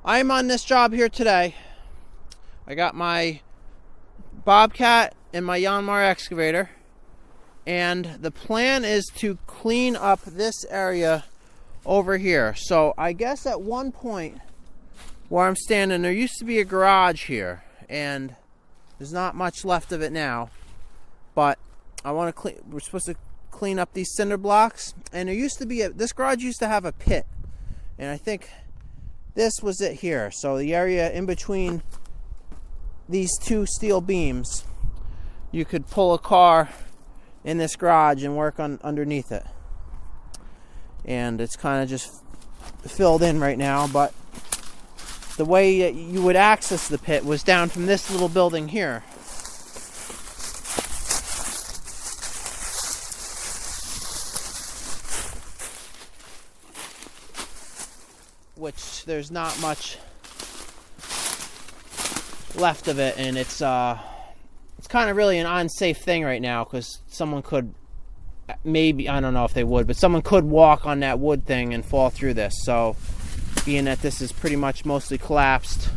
I'm on this job here today. I got my bobcat and my Yanmar excavator, and the plan is to clean up this area over here. So I guess at one point where I'm standing, there used to be a garage here, and there's not much left of it now, but I want to clean. We're supposed to clean up these cinder blocks, and there used to be this garage used to have a pit, and I think this was it here. So the area in between these two steel beams, you could pull a car in this garage and work on underneath it, and it's kind of just filled in right now. But the way that you would access the pit was down from this little building here. Which there's not much left of it, and it's kind of really an unsafe thing right now, because someone could, maybe, I don't know if they would, but someone could walk on that wood thing and fall through this. So being that this is pretty much mostly collapsed,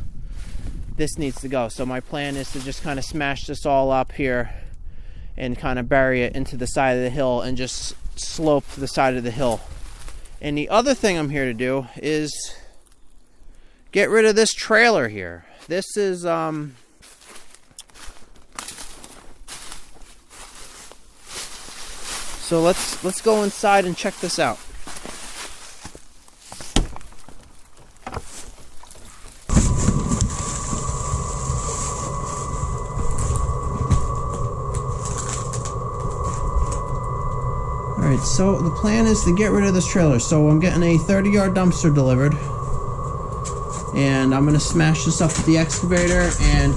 this needs to go. So my plan is to just kind of smash this all up here and kind of bury it into the side of the hill and just slope the side of the hill. And the other thing I'm here to do is get rid of this trailer here. This is so let's go inside and check this out. Alright, so the plan is to get rid of this trailer. So I'm getting a 30-yard dumpster delivered, and I'm going to smash this up with the excavator, and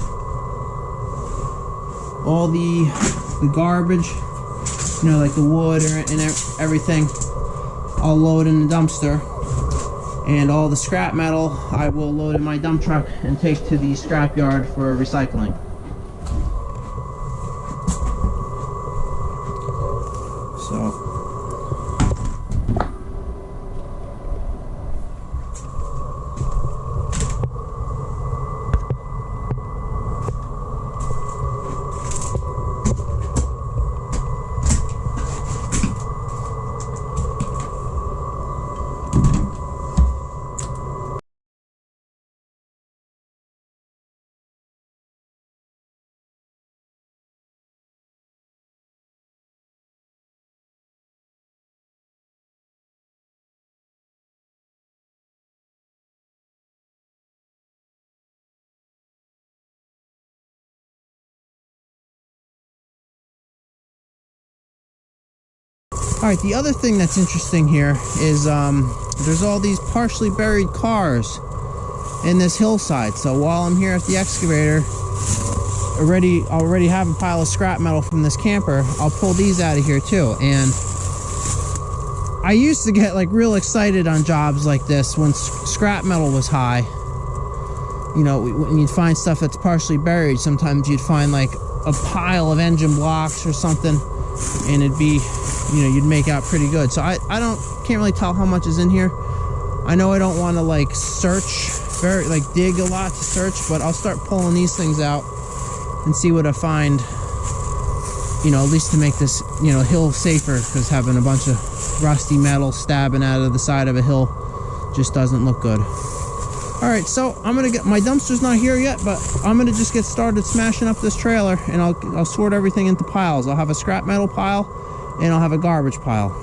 all the garbage, you know, like the wood and everything, I'll load in the dumpster, and all the scrap metal I will load in my dump truck and take to the scrap yard for recycling. So alright, the other thing that's interesting here is there's all these partially buried cars in this hillside. So while I'm here at the excavator, already have a pile of scrap metal from this camper, I'll pull these out of here too. And I used to get like real excited on jobs like this when scrap metal was high. You know, when you'd find stuff that's partially buried, sometimes you'd find like a pile of engine blocks or something, and it'd be, you know, you'd make out pretty good. So I can't really tell how much is in here. I know I don't want to like dig a lot to search, but I'll start pulling these things out and see what I find, you know, at least to make this, you know, hill safer, because having a bunch of rusty metal stabbing out of the side of a hill just doesn't look good. Alright, so I'm gonna my dumpster's not here yet, but I'm gonna just get started smashing up this trailer, and I'll sort everything into piles. I'll have a scrap metal pile, and I'll have a garbage pile.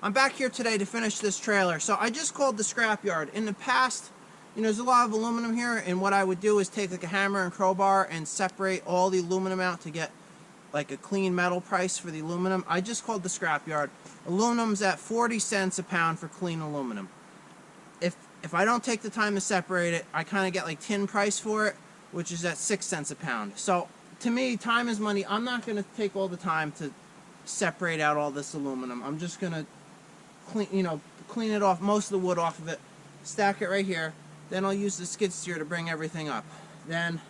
I'm back here today to finish this trailer. So I just called the scrapyard. In the past, you know, there's a lot of aluminum here, and what I would do is take like a hammer and crowbar and separate all the aluminum out to get like a clean metal price for the aluminum. I just called the scrapyard. Aluminum's at 40 cents a pound for clean aluminum. If I don't take the time to separate it, I kind of get like tin price for it, which is at 6 cents a pound. So to me, time is money. I'm not going to take all the time to separate out all this aluminum. I'm just going to clean it off, most of the wood off of it, stack it right here. Then I'll use the skid steer to bring everything up. Then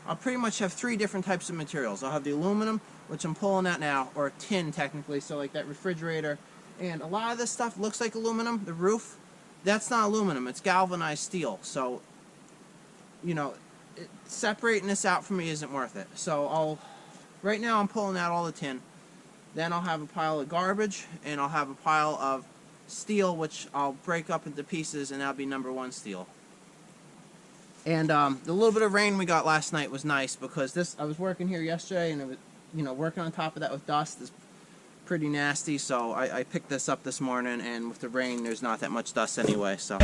I'll pretty much have 3 different types of materials. I'll have the aluminum, which I'm pulling out now, or tin technically, so like that refrigerator. And a lot of this stuff looks like aluminum. The roof, that's not aluminum, it's galvanized steel. So, you know, separating this out for me isn't worth it. So right now I'm pulling out all the tin. Then I'll have a pile of garbage, and I'll have a pile of steel, which I'll break up into pieces, and that'll be number 1 steel. And the little bit of rain we got last night was nice, because I was working here yesterday, and it was, you know, working on top of that with dust is pretty nasty. So I picked this up this morning, and with the rain, there's not that much dust anyway. So.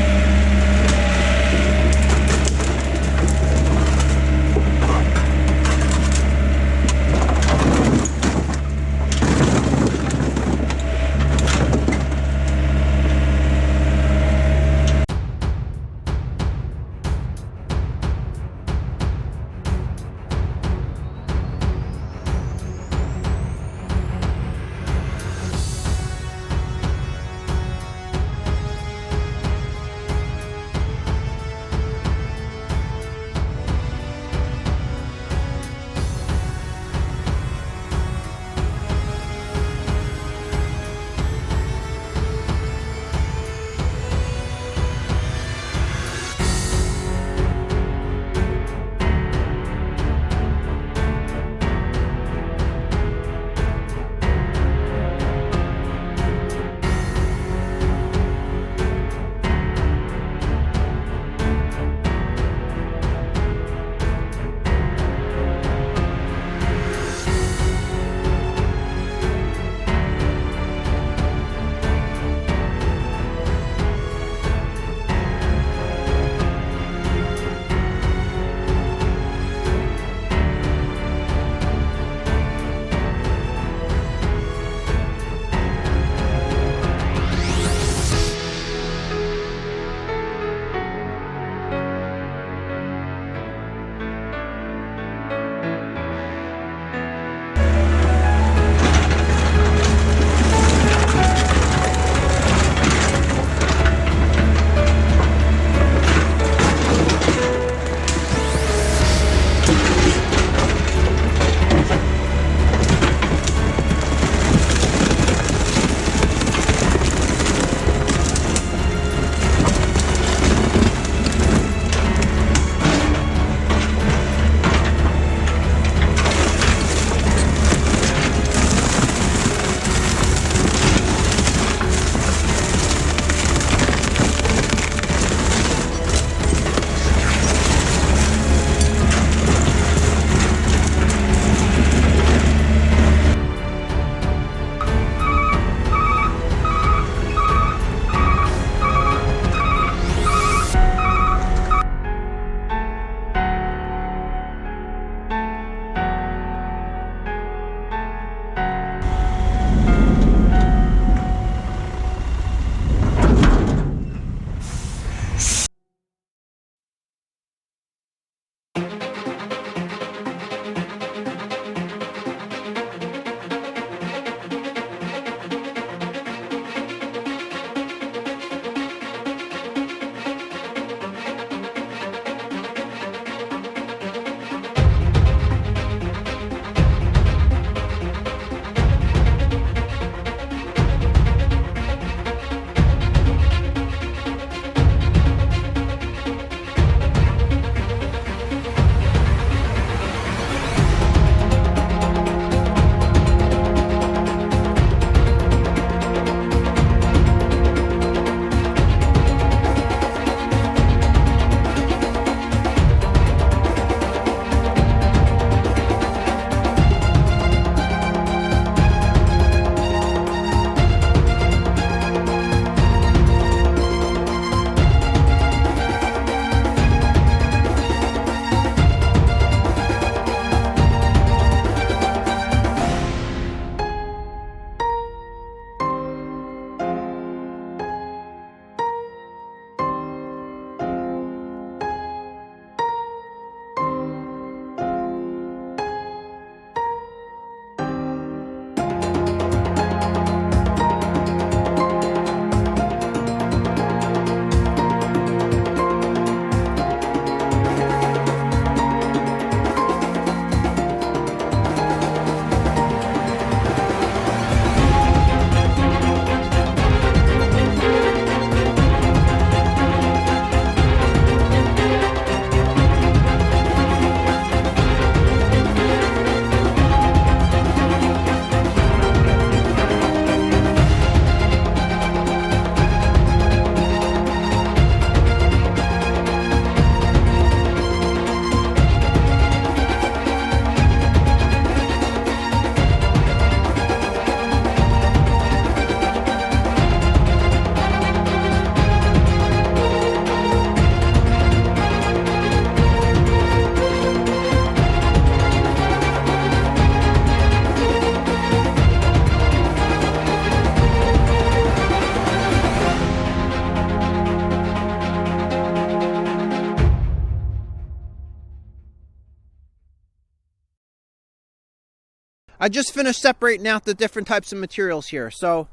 I just finished separating out the different types of materials here. So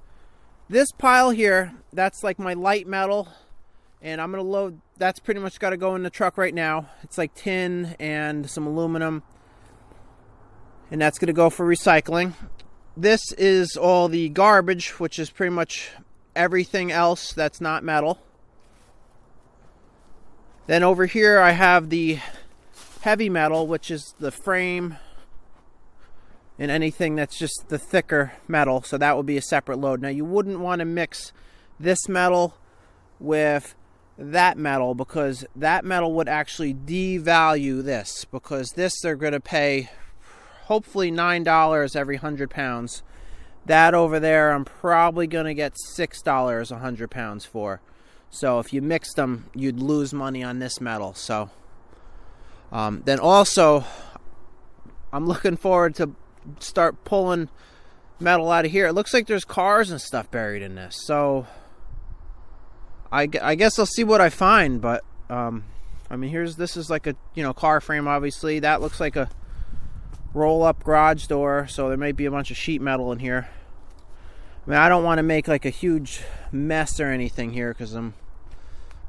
this pile here, that's like my light metal, and I'm gonna load, that's pretty much got to go in the truck right now. It's like tin and some aluminum, and that's gonna go for recycling. This is all the garbage, which is pretty much everything else that's not metal. Then over here I have the heavy metal, which is the frame and anything that's just the thicker metal, so that would be a separate load. Now you wouldn't want to mix this metal with that metal, because that metal would actually devalue this, because this they're going to pay hopefully $9 every 100 pounds. That over there I'm probably going to get $6 a 100 pounds for. So if you mixed them, you'd lose money on this metal. So then also I'm looking forward to start pulling metal out of here. It looks like there's cars and stuff buried in this, so I guess I'll see what I find. But I mean, this is like a, you know, car frame. Obviously that looks like a roll-up garage door, so there might be a bunch of sheet metal in here. I mean, I don't want to make like a huge mess or anything here,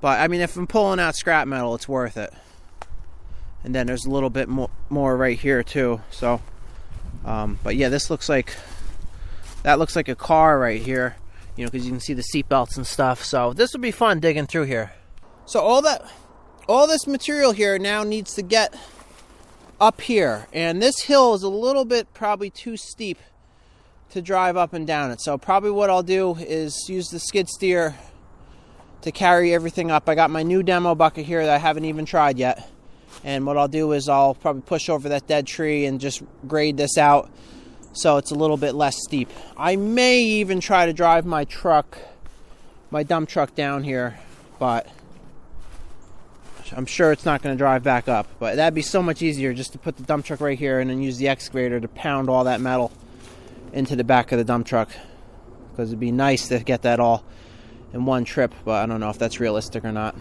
but I mean, if I'm pulling out scrap metal, it's worth it. And then there's a little bit more right here too. So but yeah, that looks like a car right here, you know, because you can see the seat belts and stuff. So this will be fun digging through here. So all this material here now needs to get up here, and this hill is a little bit probably too steep to drive up and down it. So probably what I'll do is use the skid steer to carry everything up. I got my new demo bucket here that I haven't even tried yet. And what I'll do is I'll probably push over that dead tree and just grade this out so it's a little bit less steep. I may even try to drive my dump truck down here, but I'm sure it's not going to drive back up. But that'd be so much easier just to put the dump truck right here and then use the excavator to pound all that metal into the back of the dump truck, because it'd be nice to get that all in one trip, but I don't know if that's realistic or not.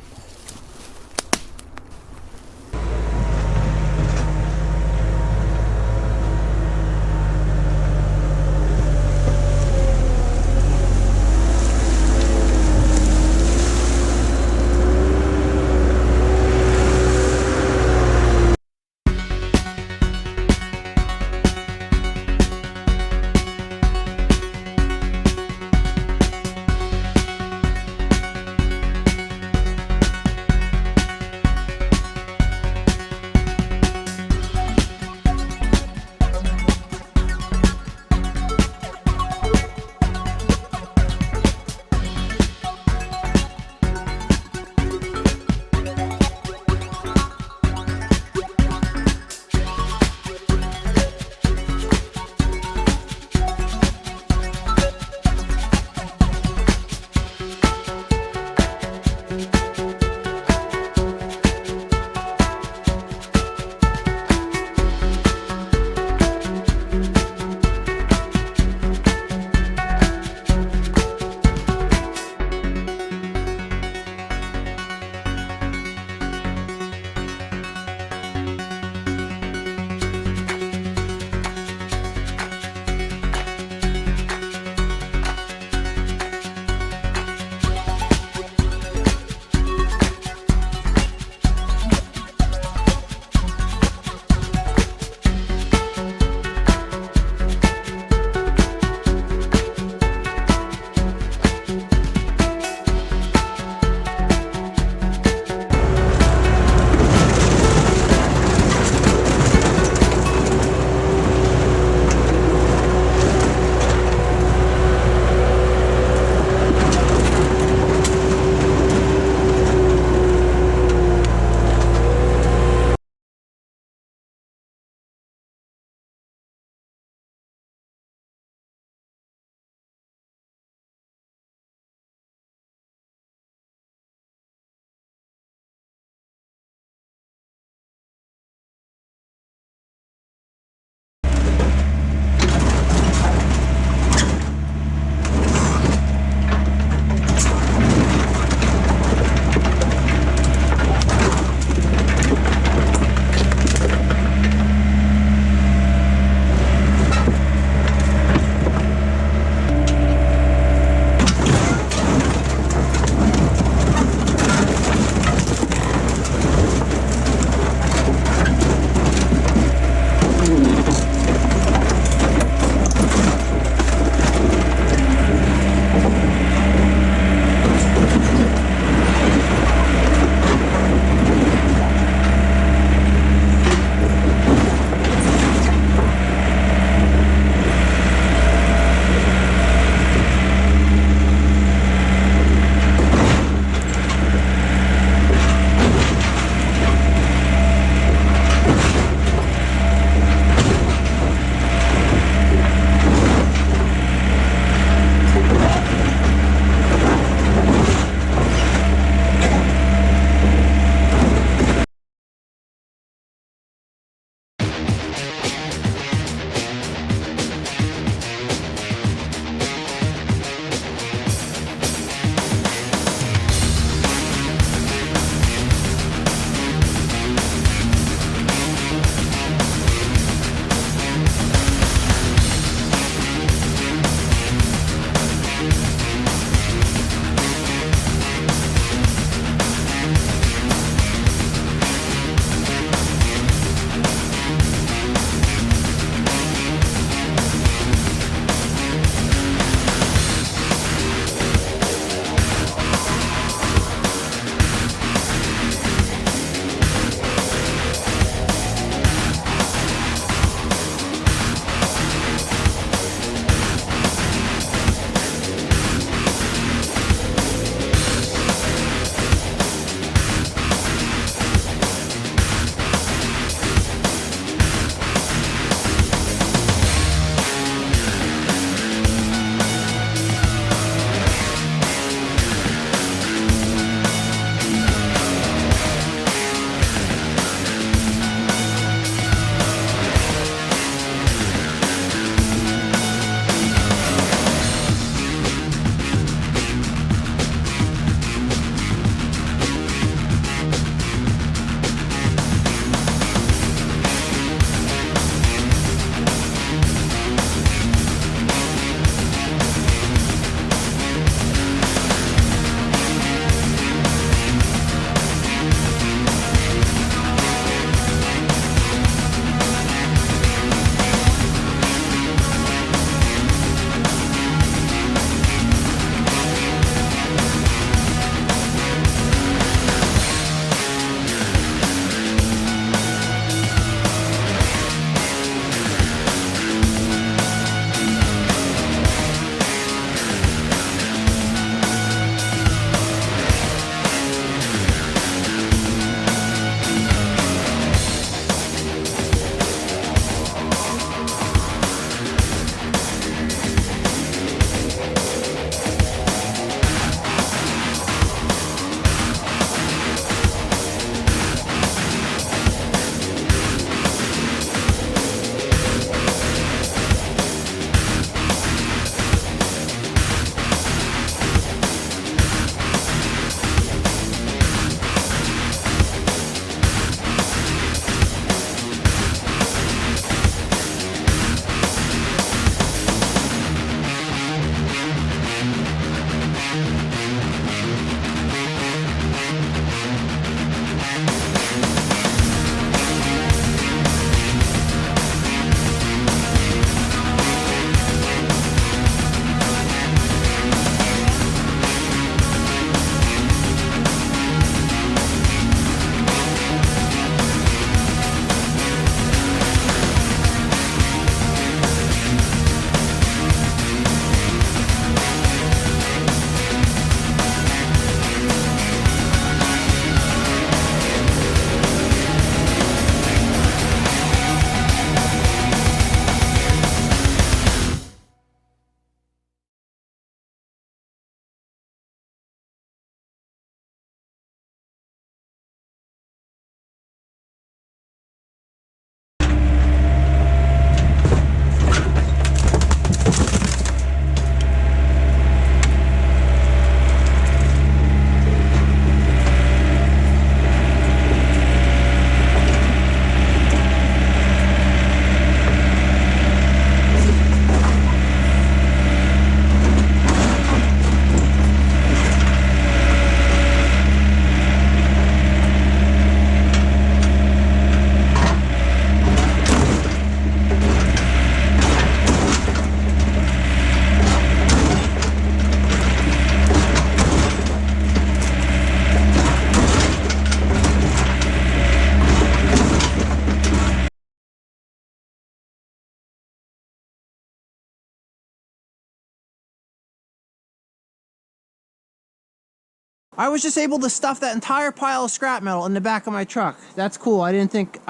I was just able to stuff that entire pile of scrap metal in the back of my truck. That's cool. I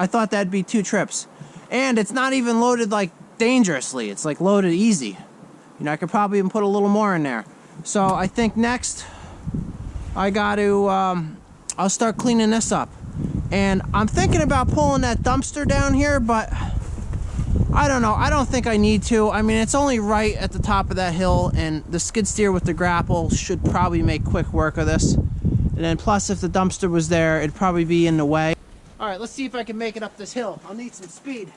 thought that'd be 2 trips. And it's not even loaded like dangerously. It's like loaded easy. You know, I could probably even put a little more in there. So I think next I got to, I'll start cleaning this up. And I'm thinking about pulling that dumpster down here, but I don't know. I don't think I need to. I mean, it's only right at the top of that hill, and the skid steer with the grapple should probably make quick work of this. And then plus, if the dumpster was there, it'd probably be in the way. All right, let's see if I can make it up this hill. I'll need some speed.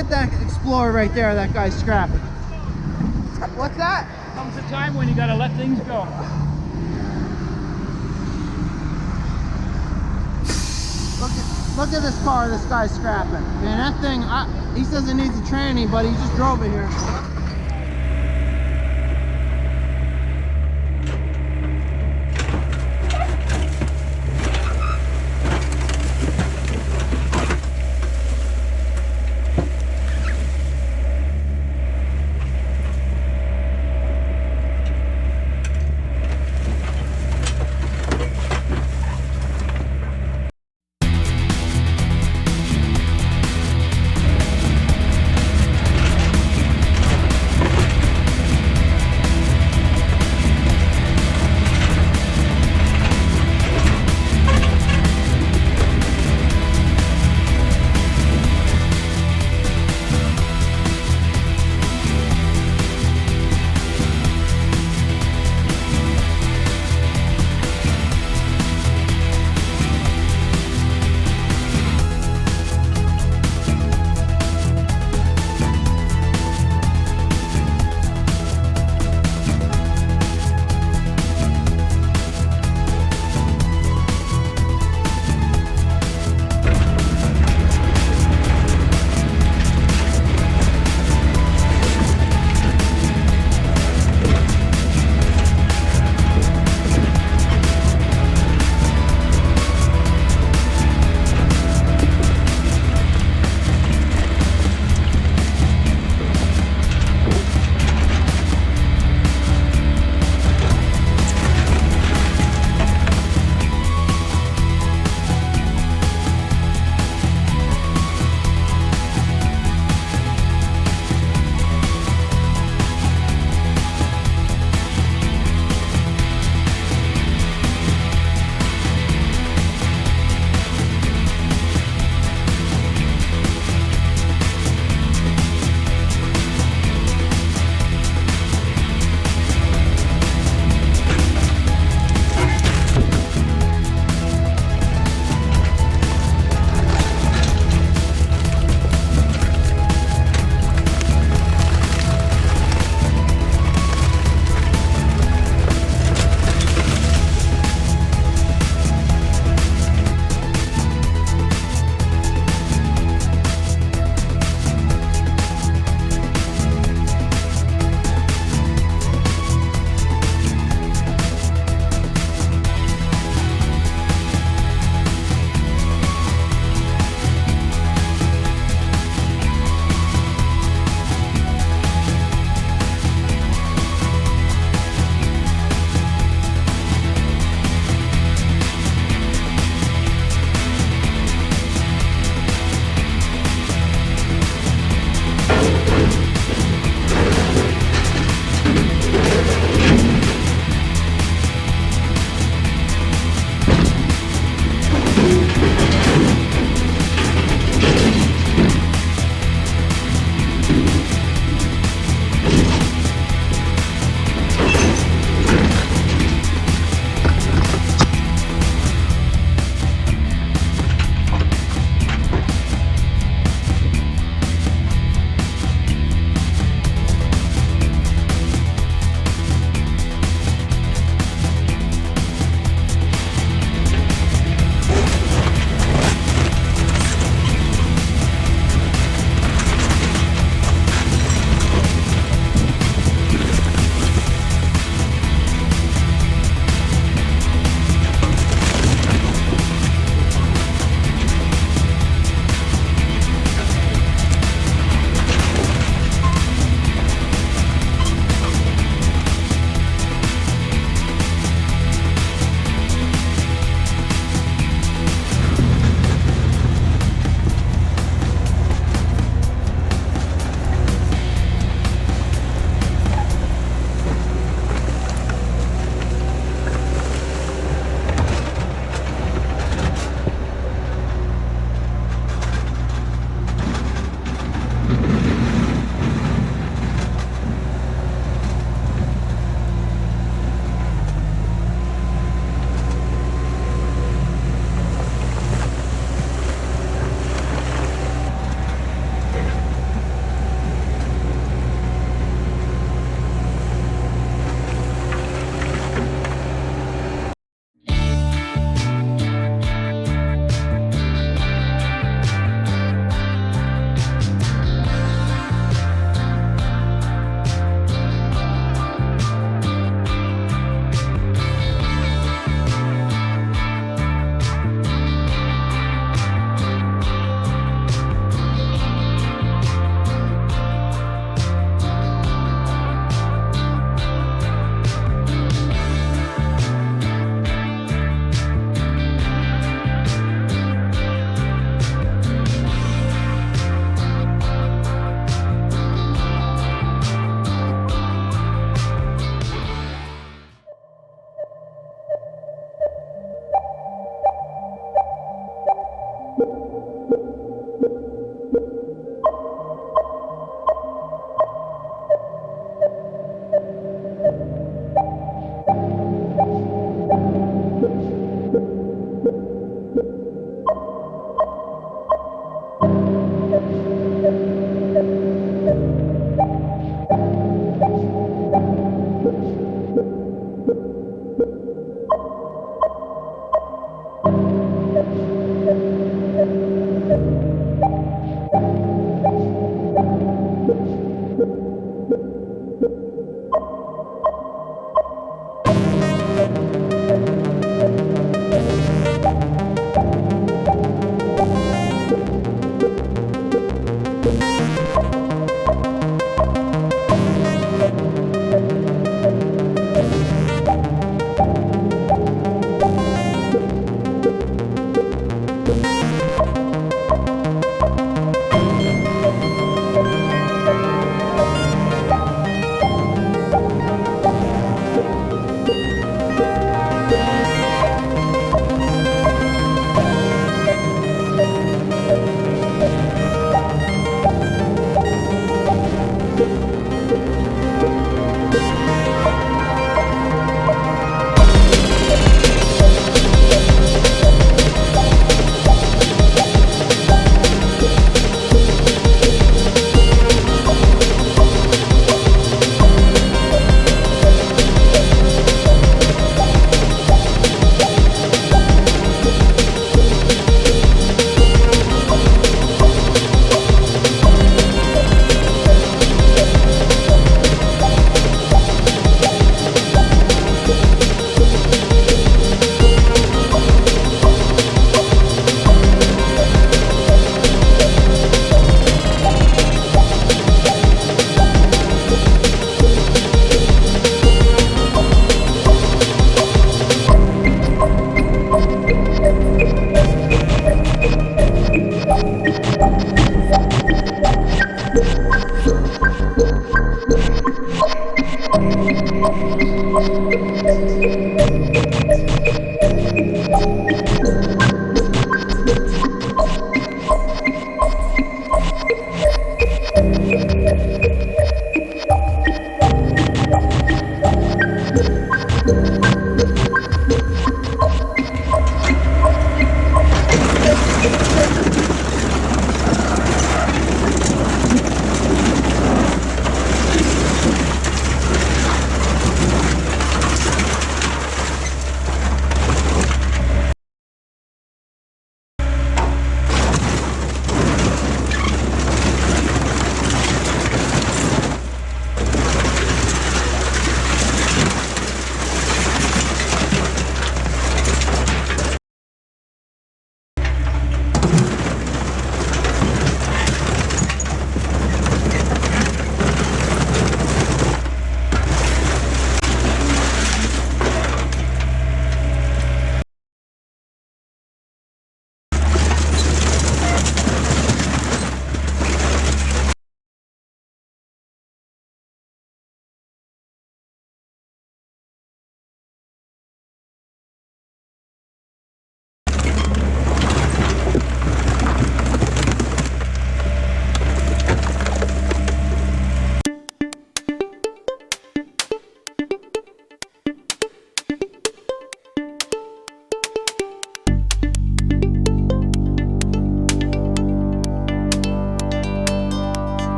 at that Explorer right there, that guy's scrapping. What's that? Comes a time when you gotta let things go. Look at this car this guy's scrapping. Man, that thing, he says it needs a tranny, but he just drove it here.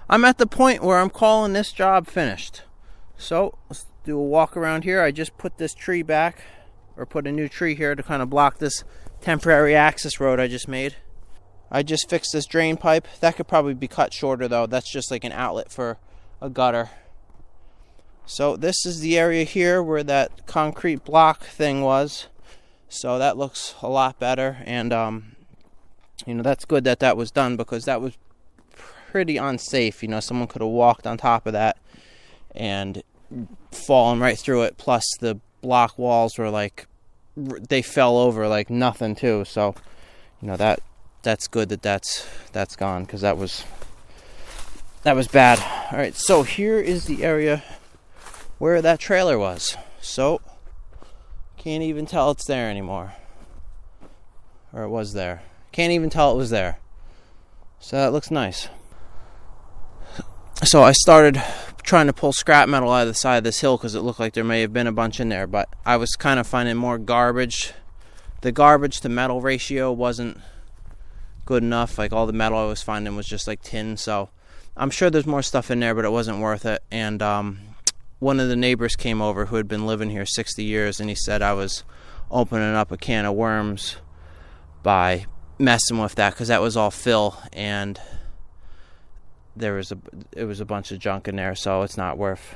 I'm at the point where I'm calling this job finished. So let's do a walk around here. I just put this tree back, or put a new tree here to kind of block this temporary access road I just made. I just fixed this drain pipe. That could probably be cut shorter though. That's just like an outlet for a gutter. So this is the area here where that concrete block thing was. So that looks a lot better, and you know, that's good that that was done, because that was pretty unsafe. You know, someone could have walked on top of that and fallen right through it. Plus the block walls were like, they fell over like nothing too. So you know, that's good that that's gone, because that was bad. All right, so here is the area where that trailer was. So can't even tell it's there anymore, or it was there. Can't even tell it was there. So that looks nice. So I started trying to pull scrap metal out of the side of this hill, because it looked like there may have been a bunch in there, but I was kind of finding more garbage. The garbage to metal ratio wasn't good enough. Like, all the metal I was finding was just like tin. So I'm sure there's more stuff in there, but it wasn't worth it. And one of the neighbors came over who had been living here 60 years, and he said I was opening up a can of worms by messing with that, because that was all fill, and it was a bunch of junk in there, so it's not worth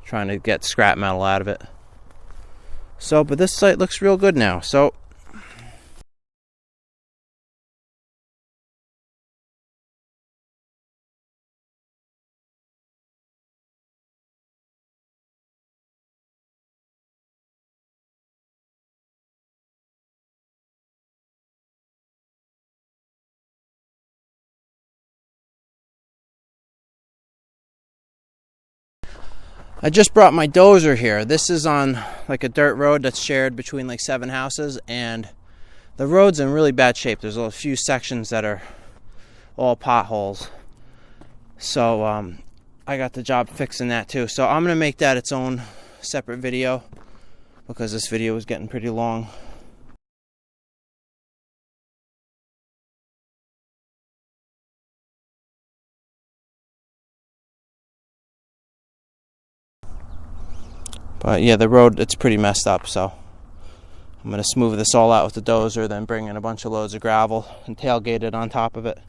trying to get scrap metal out of it. So, but this site looks real good now. So I just brought my dozer here. This is on like a dirt road that's shared between like 7 houses, and the road's in really bad shape. There's a few sections that are all potholes. So I got the job fixing that too. So I'm gonna make that its own separate video, because this video is getting pretty long. But yeah, the road, it's pretty messed up, so I'm going to smooth this all out with the dozer, then bring in a bunch of loads of gravel and tailgate it on top of it.